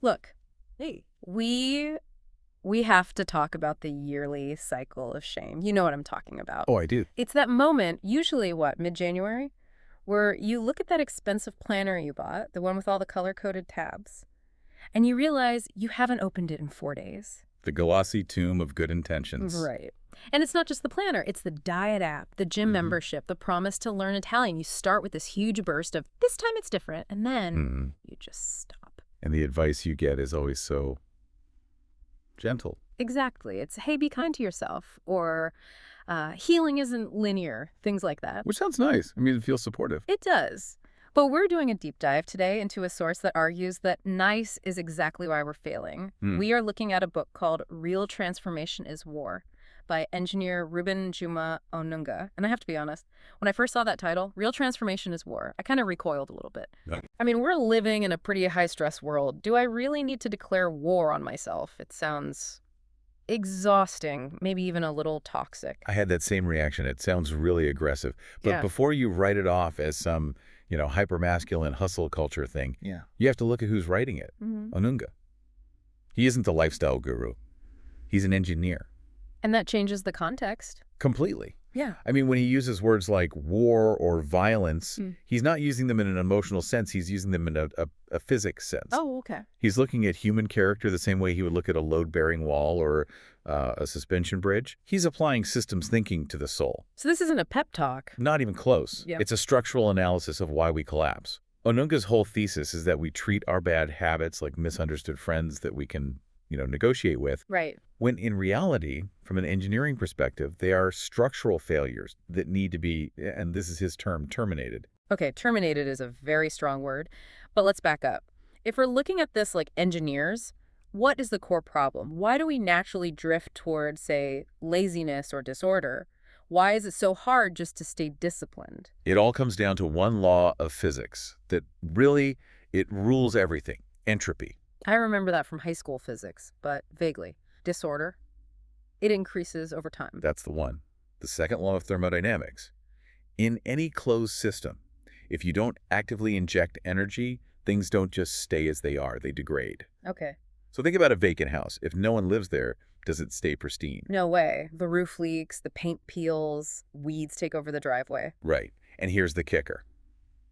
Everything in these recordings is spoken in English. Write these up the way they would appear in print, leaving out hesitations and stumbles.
Look, Hey. we have to talk about the yearly cycle of shame. You know what I'm talking about. Oh, I do. It's that moment, usually what, mid-January, where you look at that expensive planner you bought, the one with all the color-coded tabs, and you realize you haven't opened it in 4 days. The glossy tomb of good intentions. Right. And it's not just the planner, it's the diet app, the gym membership, the promise to learn Italian. You start with this huge burst of, this time it's different, and then you just stop. And the advice you get is always so gentle. Exactly. It's, hey, be kind to yourself, or healing isn't linear, things like that. Which sounds nice. I mean, it feels supportive. It does. But we're doing a deep dive today into a source that argues that nice is exactly why we're failing. We are looking at a book called Real Transformation is War by engineer Reuben Juma Onunga. And I have to be honest, when I first saw that title, Real Transformation is War, I kind of recoiled a little bit. I mean, we're living in a pretty high-stress world. Do I really need to declare war on myself? It sounds exhausting, maybe even a little toxic. I had that same reaction. It sounds really aggressive. But Yeah. before you write it off as some, hyper-masculine hustle culture thing, Yeah. you have to look at who's writing it. Onunga. He isn't a lifestyle guru. He's an engineer. And that changes the context. Completely. Yeah. I mean, when he uses words like war or violence, he's not using them in an emotional sense. He's using them in a physics sense. Oh, okay. He's looking at human character the same way he would look at a load-bearing wall or a suspension bridge. He's applying systems thinking to the soul. So this isn't a pep talk. Not even close. Yeah. It's a structural analysis of why we collapse. Onunga's whole thesis is that we treat our bad habits like misunderstood friends that we can, negotiate with. Right. When in reality, from an engineering perspective, they are structural failures that need to be, and this is his term, terminated. Okay, terminated is a very strong word, but let's back up. If we're looking at this like engineers, what is the core problem? Why do we naturally drift toward, say, laziness or disorder? Why is it so hard just to stay disciplined? It all comes down to one law of physics that really, it rules everything: entropy. I remember that from high school physics, but vaguely. Disorder. It increases over time. That's the one. The second law of thermodynamics. In any closed system, if you don't actively inject energy, things don't just stay as they are, they degrade. Okay. So think about a vacant house. If no one lives there, does it stay pristine? No way. The roof leaks, the paint peels, weeds take over the driveway. Right. And here's the kicker.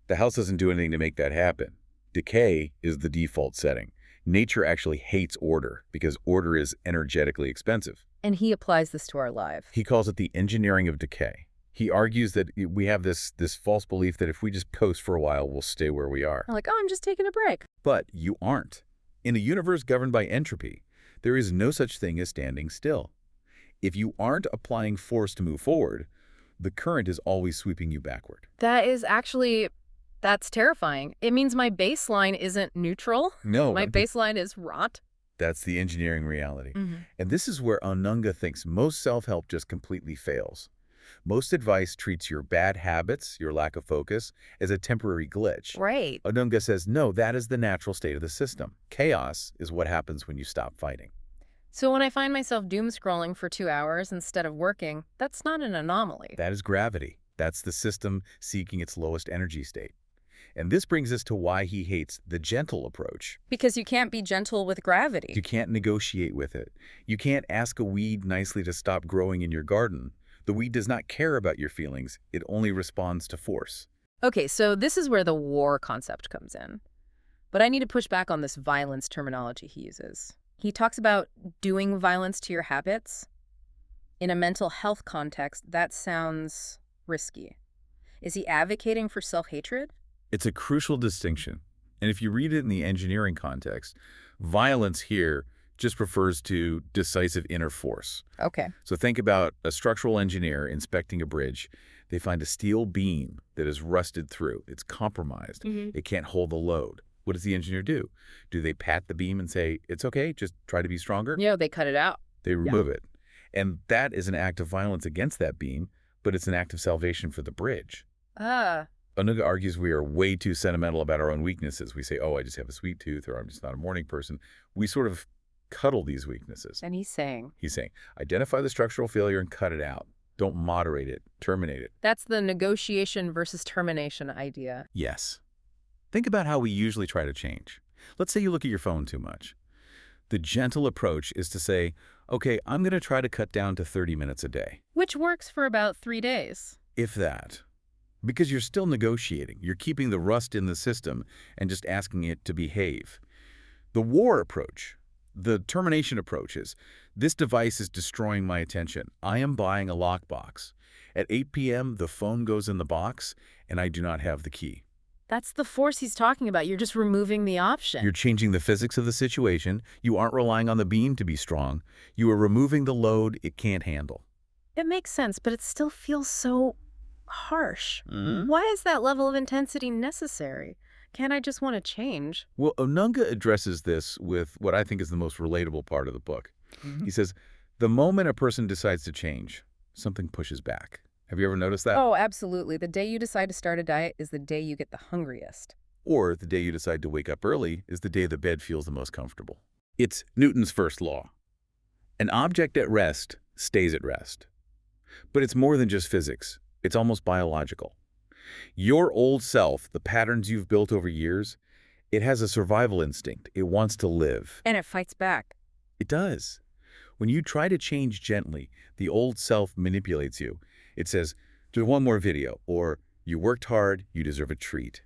The house doesn't do anything to make that happen. Decay is the default setting. Nature actually hates order because order is energetically expensive. And he applies this to our lives. He calls it the engineering of decay. He argues that we have this false belief that if we just coast for a while, we'll stay where we are. I'm like, oh, I'm just taking a break. But you aren't. In a universe governed by entropy, there is no such thing as standing still. If you aren't applying force to move forward, the current is always sweeping you backward. That's terrifying. It means my baseline isn't neutral. No. My baseline is rot. That's the engineering reality. And this is where Onunga thinks most self-help just completely fails. Most advice treats your bad habits, your lack of focus, as a temporary glitch. Right. Onunga says, no, that is the natural state of the system. Chaos is what happens when you stop fighting. So when I find myself doom scrolling for 2 hours instead of working, that's not an anomaly. That is gravity. That's the system seeking its lowest energy state. And this brings us to why he hates the gentle approach. Because you can't be gentle with gravity. You can't negotiate with it. You can't ask a weed nicely to stop growing in your garden. The weed does not care about your feelings. It only responds to force. Okay, so this is where the war concept comes in. But I need to push back on this violence terminology he uses. He talks about doing violence to your habits. In a mental health context, that sounds risky. Is he advocating for self-hatred? It's a crucial distinction. And if you read it in the engineering context, violence here just refers to decisive inner force. Okay. So think about a structural engineer inspecting a bridge. They find a steel beam that is rusted through. It's compromised. It can't hold the load. What does the engineer do? Do they pat the beam and say, it's okay, just try to be stronger? Yeah, they cut it out. They remove it. And that is an act of violence against that beam, but it's an act of salvation for the bridge. Onunga argues we are way too sentimental about our own weaknesses. We say, oh, I just have a sweet tooth, or I'm just not a morning person. We sort of cuddle these weaknesses. And he's saying, identify the structural failure and cut it out. Don't moderate it, terminate it. That's the negotiation versus termination idea. Yes. Think about how we usually try to change. Let's say you look at your phone too much. The gentle approach is to say, okay, I'm going to try to cut down to 30 minutes a day. Which works for about 3 days. If that. Because you're still negotiating. You're keeping the rust in the system and just asking it to behave. The war approach, the termination approach is, this device is destroying my attention. I am buying a lockbox. At 8 p.m., the phone goes in the box, and I do not have the key. That's the force he's talking about. You're just removing the option. You're changing the physics of the situation. You aren't relying on the beam to be strong. You are removing the load it can't handle. It makes sense, but it still feels so harsh. Mm-hmm. Why is that level of intensity necessary? Can't I just want to change? Well, Onunga addresses this with what I think is the most relatable part of the book. He says, the moment a person decides to change, something pushes back. Have you ever noticed that? Oh, absolutely. The day you decide to start a diet is the day you get the hungriest. Or the day you decide to wake up early is the day the bed feels the most comfortable. It's Newton's first law. An object at rest stays at rest. But it's more than just physics. It's almost biological. Your old self, the patterns you've built over years, it has a survival instinct. It wants to live. And it fights back. It does. When you try to change gently, the old self manipulates you. It says, do one more video, or you worked hard, you deserve a treat.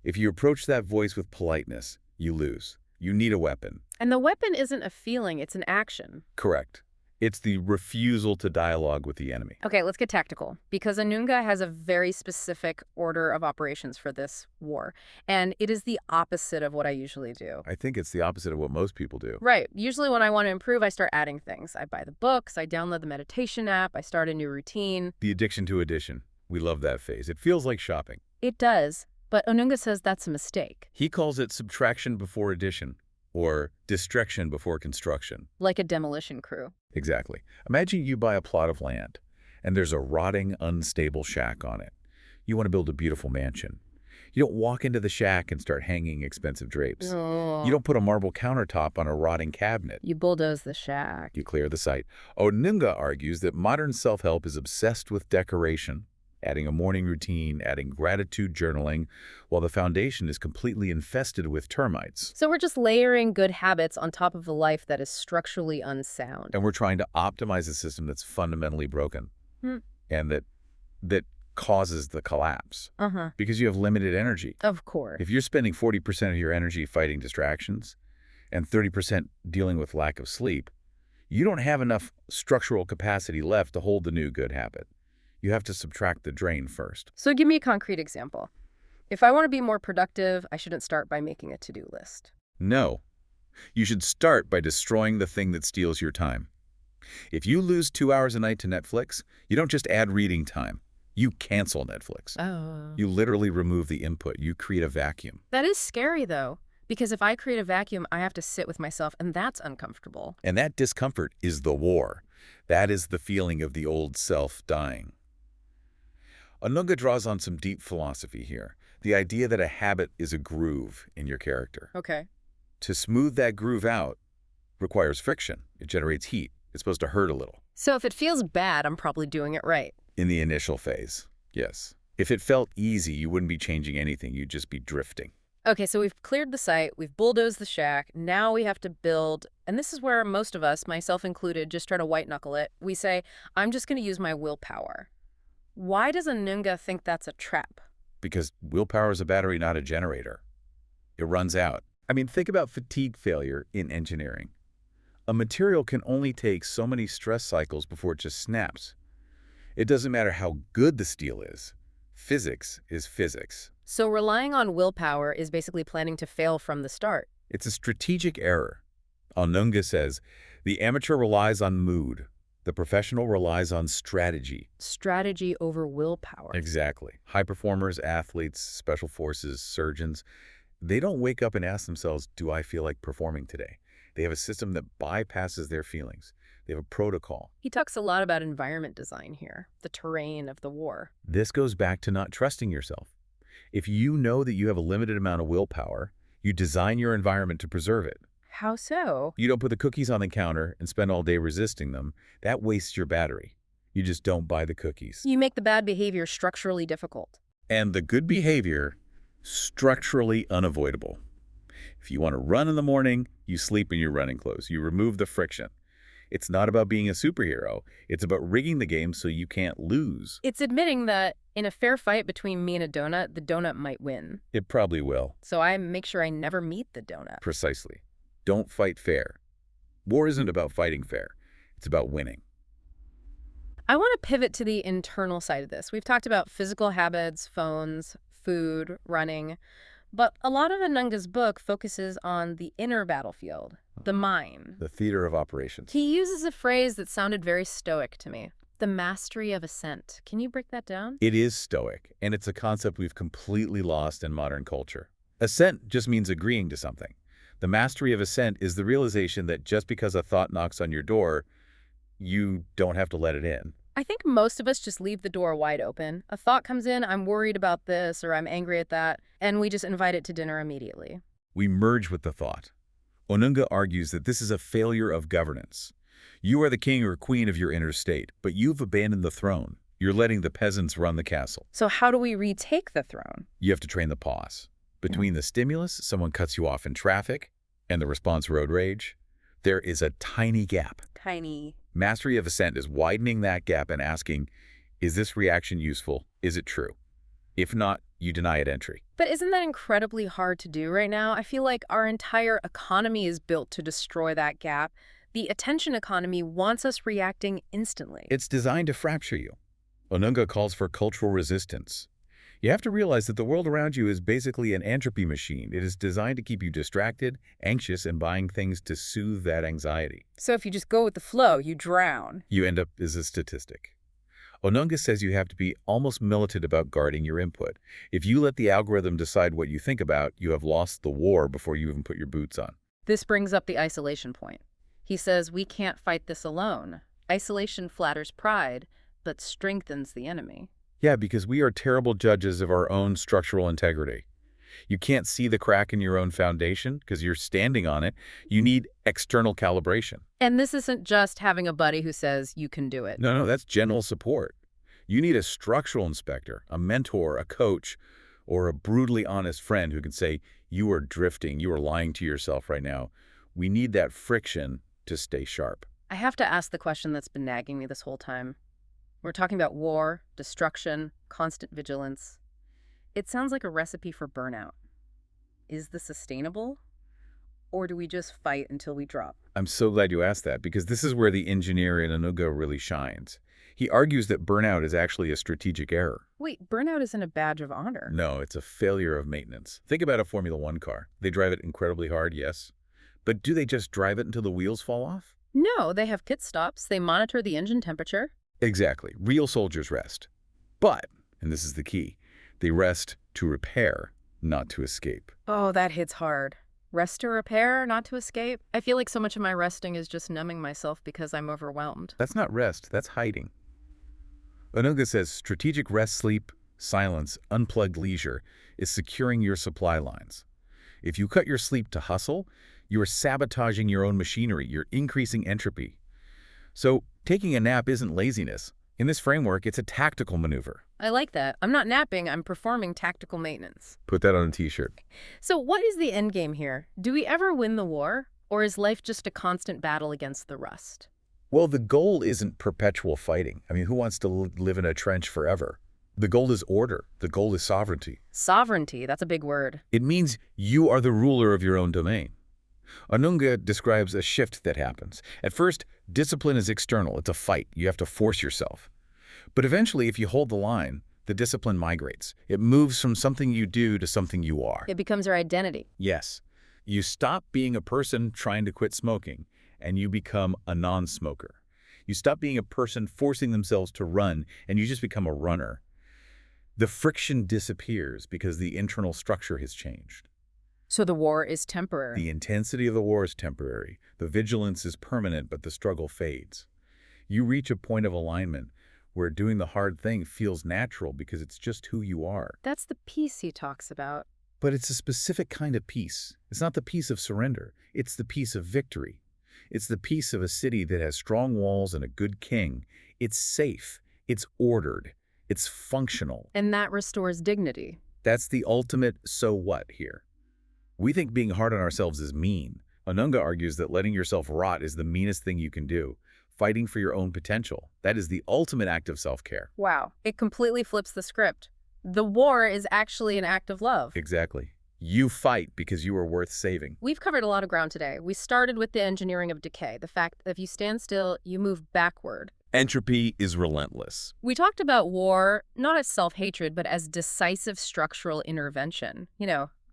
If you approach that voice with politeness, you lose. You need a weapon. And the weapon isn't a feeling, it's an action. Correct. It's the refusal to dialogue with the enemy. Okay, let's get tactical, because Onunga has a very specific order of operations for this war, and it is the opposite of what I usually do. I think it's the opposite of what most people do. Right. Usually when I want to improve, I start adding things. I buy the books, I download the meditation app, I start a new routine. The addiction to addition. We love that phase. It feels like shopping. It does, but Onunga says that's a mistake. He calls it subtraction before addition, or distraction before construction. Like a demolition crew. Exactly. Imagine you buy a plot of land, and there's a rotting, unstable shack on it. You want to build a beautiful mansion. You don't walk into the shack and start hanging expensive drapes. Oh. You don't put a marble countertop on a rotting cabinet. You bulldoze the shack. You clear the site. Onunga argues that modern self-help is obsessed with decoration, adding a morning routine, adding gratitude journaling, while the foundation is completely infested with termites. So we're just layering good habits on top of a life that is structurally unsound. And we're trying to optimize a system that's fundamentally broken and that causes the collapse because you have limited energy. Of course. If you're spending 40% of your energy fighting distractions and 30% dealing with lack of sleep, you don't have enough structural capacity left to hold the new good habit. You have to subtract the drain first. So give me a concrete example. If I want to be more productive, I shouldn't start by making a to-do list. No. You should start by destroying the thing that steals your time. If you lose 2 hours a night to Netflix, you don't just add reading time. You cancel Netflix. Oh. You literally remove the input. You create a vacuum. That is scary, though, because if I create a vacuum, I have to sit with myself, and that's uncomfortable. And that discomfort is the war. That is the feeling of the old self dying. Onunga draws on some deep philosophy here, the idea that a habit is a groove in your character. Okay. To smooth that groove out requires friction. It generates heat. It's supposed to hurt a little. So if it feels bad, I'm probably doing it right. In the initial phase, yes. If it felt easy, you wouldn't be changing anything. You'd just be drifting. Okay, so we've cleared the site, we've bulldozed the shack, now we have to build, and this is where most of us, myself included, just try to white-knuckle it. We say, I'm just going to use my willpower. Why does Onunga think that's a trap? Because willpower is a battery, not a generator. It runs out. I mean, think about fatigue failure in engineering. A material can only take so many stress cycles before it just snaps. It doesn't matter how good the steel is. Physics is physics. So relying on willpower is basically planning to fail from the start. It's a strategic error. Onunga says, the amateur relies on mood. The professional relies on strategy. Strategy over willpower. Exactly. High performers, athletes, special forces, surgeons, they don't wake up and ask themselves, do I feel like performing today? They have a system that bypasses their feelings. They have a protocol. He talks a lot about environment design here, the terrain of the war. This goes back to not trusting yourself. If you know that you have a limited amount of willpower, you design your environment to preserve it. How so? You don't put the cookies on the counter and spend all day resisting them. That wastes your battery. You just don't buy the cookies. You make the bad behavior structurally difficult. And the good behavior structurally unavoidable. If you want to run in the morning, you sleep in your running clothes. You remove the friction. It's not about being a superhero. It's about rigging the game so you can't lose. It's admitting that in a fair fight between me and a donut, the donut might win. It probably will. So I make sure I never meet the donut. Precisely. Don't fight fair. War isn't about fighting fair. It's about winning. I want to pivot to the internal side of this. We've talked about physical habits, phones, food, running, but a lot of Onunga's book focuses on the inner battlefield, the mind. The theater of operations. He uses a phrase that sounded very stoic to me, the mastery of assent. Can you break that down? It is stoic, and it's a concept we've completely lost in modern culture. Assent just means agreeing to something. The mastery of assent is the realization that just because a thought knocks on your door, you don't have to let it in. I think most of us just leave the door wide open. A thought comes in, I'm worried about this, or I'm angry at that, and we just invite it to dinner immediately. We merge with the thought. Onunga argues that this is a failure of governance. You are the king or queen of your inner state, but you've abandoned the throne. You're letting the peasants run the castle. So how do we retake the throne? You have to train the pause. Between the stimulus, someone cuts you off in traffic, and the response, road rage, there is a tiny gap. Tiny. Mastery of assent is widening that gap and asking, is this reaction useful? Is it true? If not, you deny it entry. But isn't that incredibly hard to do right now? I feel like our entire economy is built to destroy that gap. The attention economy wants us reacting instantly. It's designed to fracture you. Onunga calls for cultural resistance. You have to realize that the world around you is basically an entropy machine. It is designed to keep you distracted, anxious, and buying things to soothe that anxiety. So if you just go with the flow, you drown. You end up as a statistic. Onunga says you have to be almost militant about guarding your input. If you let the algorithm decide what you think about, you have lost the war before you even put your boots on. This brings up the isolation point. He says we can't fight this alone. Isolation flatters pride, but strengthens the enemy. Yeah, because we are terrible judges of our own structural integrity. You can't see the crack in your own foundation because you're standing on it. You need external calibration. And this isn't just having a buddy who says you can do it. No, that's general support. You need a structural inspector, a mentor, a coach, or a brutally honest friend who can say, you are drifting, you are lying to yourself right now. We need that friction to stay sharp. I have to ask the question that's been nagging me this whole time. We're talking about war, destruction, constant vigilance. It sounds like a recipe for burnout. Is this sustainable? Or do we just fight until we drop? I'm so glad you asked that, because this is where the engineer in Onunga really shines. He argues that burnout is actually a strategic error. Wait, burnout isn't a badge of honor. No, it's a failure of maintenance. Think about a Formula One car. They drive it incredibly hard, yes. But do they just drive it until the wheels fall off? No, they have pit stops. They monitor the engine temperature. Exactly. Real soldiers rest. But, and this is the key, they rest to repair, not to escape. Oh, that hits hard. Rest to repair, not to escape? I feel like so much of my resting is just numbing myself because I'm overwhelmed. That's not rest, that's hiding. Onunga says strategic rest, sleep, silence, unplugged leisure is securing your supply lines. If you cut your sleep to hustle, you are sabotaging your own machinery, you're increasing entropy. So taking a nap isn't laziness. In this framework, it's a tactical maneuver. I like that. I'm not napping, I'm performing tactical maintenance. Put that on a t-shirt. So what is the end game here? Do we ever win the war? Or is life just a constant battle against the rust? Well, the goal isn't perpetual fighting. I mean, who wants to live in a trench forever? The goal is order. The goal is sovereignty. Sovereignty, that's a big word. It means you are the ruler of your own domain. Onunga describes a shift that happens. At first, discipline is external. It's a fight. You have to force yourself. But eventually, if you hold the line, the discipline migrates. It moves from something you do to something you are. It becomes your identity. Yes. You stop being a person trying to quit smoking, and you become a non-smoker. You stop being a person forcing themselves to run, and you just become a runner. The friction disappears because the internal structure has changed. So the war is temporary. The intensity of the war is temporary. The vigilance is permanent, but the struggle fades. You reach a point of alignment where doing the hard thing feels natural because it's just who you are. That's the peace he talks about. But it's a specific kind of peace. It's not the peace of surrender. It's the peace of victory. It's the peace of a city that has strong walls and a good king. It's safe. It's ordered. It's functional. And that restores dignity. That's the ultimate so what here. We think being hard on ourselves is mean. Onunga argues that letting yourself rot is the meanest thing you can do. Fighting for your own potential. That is the ultimate act of self-care. Wow. It completely flips the script. The war is actually an act of love. Exactly. You fight because you are worth saving. We've covered a lot of ground today. We started with the engineering of decay, the fact that if you stand still, you move backward. Entropy is relentless. We talked about war not as self-hatred, but as decisive structural intervention.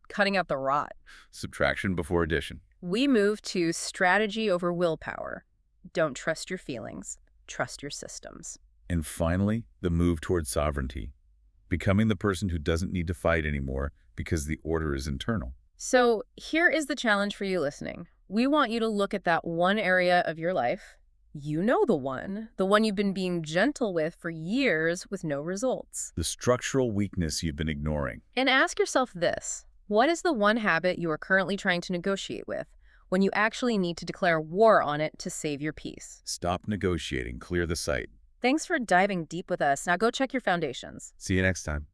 Cutting out the rot. Subtraction before addition. We move to strategy over willpower. Don't trust your feelings. Trust your systems. And finally, the move towards sovereignty. Becoming the person who doesn't need to fight anymore because the order is internal. So here is the challenge for you listening. We want you to look at that one area of your life. You know the one you've been being gentle with for years with no results. The structural weakness you've been ignoring. And ask yourself this. What is the one habit you are currently trying to negotiate with when you actually need to declare war on it to save your peace? Stop negotiating. Clear the site. Thanks for diving deep with us. Now go check your foundations. See you next time.